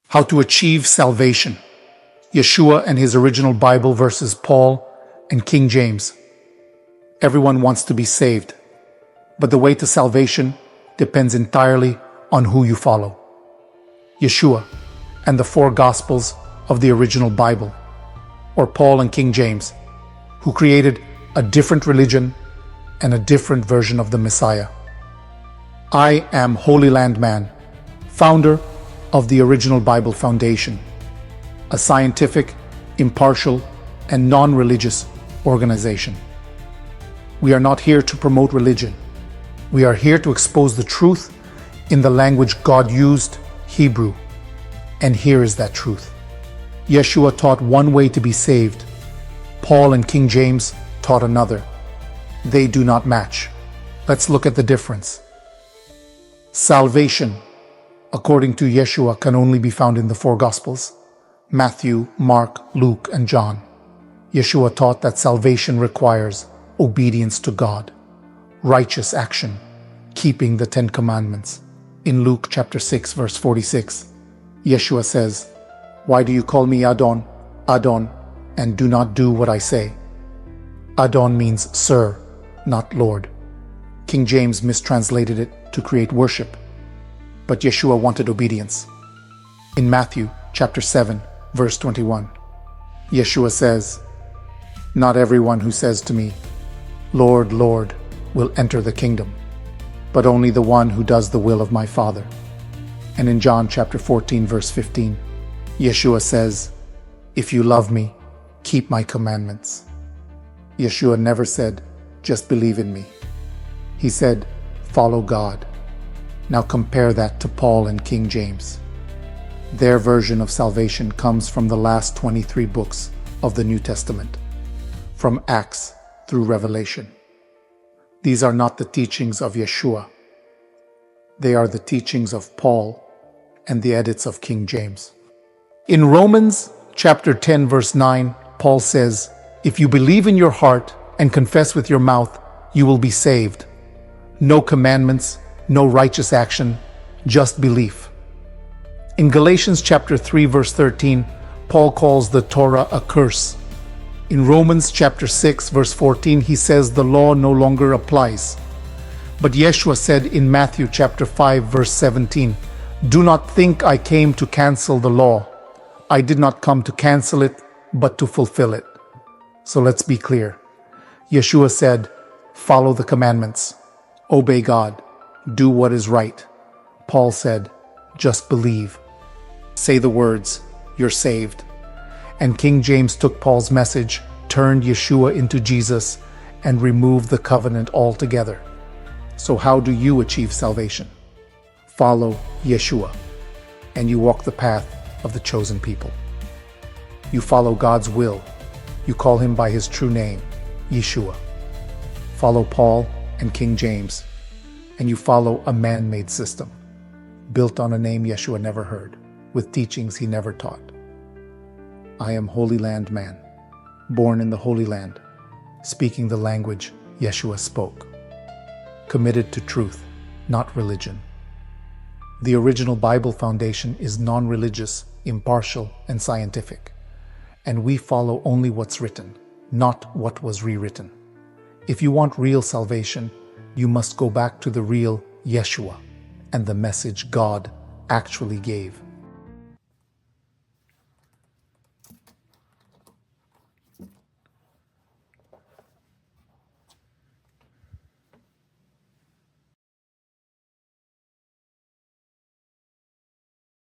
How to achieve salvation. Yeshua and his original Bible versus Paul and King James. Everyone wants to be saved, but the way to salvation depends entirely on who you follow. Yeshua and the four Gospels of the original Bible, or Paul and King James, who created a different religion and a different version of the Messiah. I am Holy Land Man, founder of the original Bible Foundation, a scientific, impartial, and non-religious organization. We are not here to promote religion. We are here to expose the truth in the language God used, Hebrew. And here is that truth. Yeshua taught one way to be saved. Paul and King James taught another. They do not match. Let's look at the difference. Salvation, according to Yeshua, can only be found in the four Gospels: Matthew, Mark, Luke, and John. Yeshua taught that salvation requires obedience to God, righteous action, keeping the 10 Commandments. In Luke chapter 6, verse 46, Yeshua says, "Why do you call me Adon, Adon, and do not do what I say?" Adon means sir, not Lord. King James mistranslated it to create worship, but Yeshua wanted obedience. In Matthew chapter 7, verse 21, Yeshua says, "Not everyone who says to me, 'Lord, Lord,' will enter the kingdom, but only the one who does the will of my Father." And in John chapter 14, verse 15, Yeshua says, "If you love me, keep my commandments." Yeshua never said, "Just believe in me." He said, "Follow God." Now compare that to Paul and King James. Their version of salvation comes from the last 23 books of the New Testament, from Acts through Revelation. These are not the teachings of Yeshua. They are the teachings of Paul and the edits of King James. In Romans chapter 10, verse 9, Paul says, "If you believe in your heart and confess with your mouth, you will be saved." No commandments, no righteous action, just belief. In Galatians chapter 3, verse 13, Paul calls the Torah a curse. In Romans chapter 6, verse 14, he says the law no longer applies. But Yeshua said in Matthew chapter 5, verse 17, "Do not think I came to cancel the law. I did not come to cancel it, but to fulfill it." So let's be clear. Yeshua said, "Follow the commandments. Obey God. Do what is right." Paul said, "Just believe. Say the words, you're saved." And King James took Paul's message, turned Yeshua into Jesus, and removed the covenant altogether. So how do you achieve salvation? Follow Yeshua, and you walk the path of the chosen people. You follow God's will. You call him by his true name, Yeshua. Follow Paul and King James, and you follow a man-made system, built on a name Yeshua never heard, with teachings he never taught. I am Holy Land Man, born in the Holy Land, speaking the language Yeshua spoke, committed to truth, not religion. The original Bible Foundation is non-religious, impartial, and scientific, and we follow only what's written, not what was rewritten. If you want real salvation, you must go back to the real Yeshua and the message God actually gave.